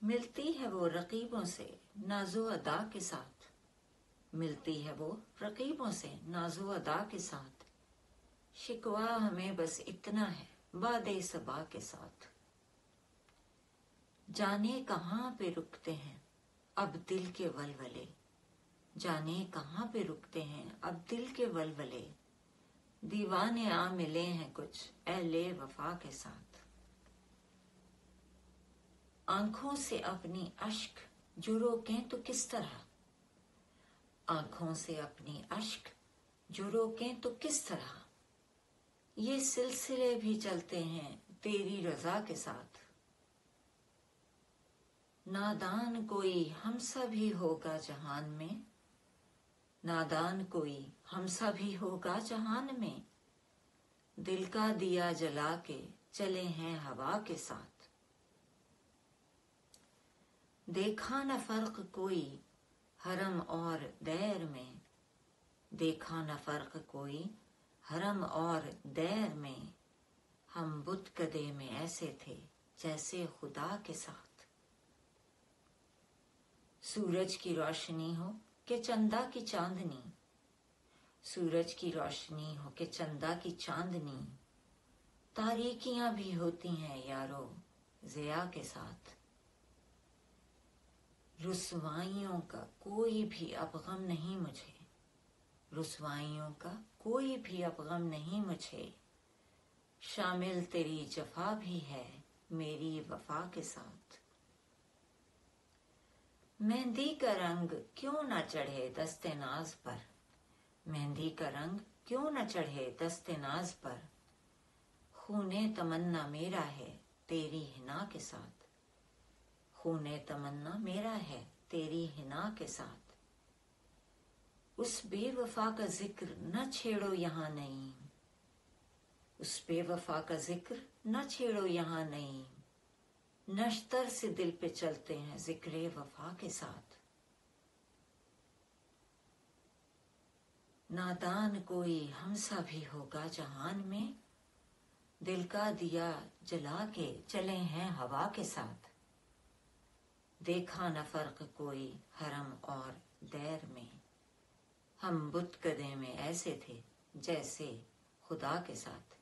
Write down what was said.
ملتی ہے وہ رقیبوں سے ناز و ادا کے ساتھ، ملتی ہے وہ رقیبوں سے ناز و ادا کے ساتھ، شکوہ ہمیں بس اتنا ہے باد صبا کے ساتھ۔ جانے کہاں پہ رکتے ہیں اب دل کے ولولے، جانے کہاں پہ رکتے ہیں اب دل کے ولولے، دیوانے آ ملے ہیں کچھ اہل وفا کے ساتھ۔ آنکھوں سے اپنی اشک جو روکیں تو کس طرح، آنکھوں سے اپنی اشک جو روکیں تو کس طرح، یہ سلسلے بھی چلتے ہیں تیری رضا کے ساتھ۔ نادان کوئی ہم سا بھی ہوگا جہان میں، نادان کوئی ہم سا بھی ہوگا جہان میں، دل کا دیا جلا کے چلے ہیں ہوا کے ساتھ۔ دیکھا نہ فرق کوئی حرم اور دیر میں، دیکھا نہ فرق کوئی حرم اور دیر میں، ہم بت کدے میں ایسے تھے جیسے خدا کے ساتھ۔ سورج کی روشنی ہو کہ چندہ کی چاندنی، سورج کی روشنی ہو کہ چندہ کی چاندنی، تاریکیاں بھی ہوتی ہیں یارو ضیاء کے ساتھ۔ رسوائیوں کا کوئی بھی اب غم نہیں مجھے، رسوائیوں کا کوئی بھی اب غم نہیں مجھے، شامل تیری جفا بھی ہے میری وفا کے ساتھ۔ مہندی کا رنگ کیوں نہ چڑھے دست ناز پر، مہندی کا رنگ کیوں نہ چڑھے دست ناز پر، خون تمنا میرا ہے تیری حنا کے ساتھ، خون تمنا میرا ہے تیری حنا کے ساتھ۔ اس بے وفا کا ذکر نہ چھیڑو یہاں نہیں، اس بے وفا کا ذکر نہ چھیڑو یہاں نہیں، نشتر سے دل پہ چلتے ہیں ذکر وفا کے ساتھ۔ نادان کوئی ہم سا بھی ہوگا جہان میں، دل کا دیا جلا کے چلے ہیں ہوا کے ساتھ۔ دیکھا نہ فرق کوئی حرم اور دیر میں، ہم بت کدے میں ایسے تھے جیسے خدا کے ساتھ۔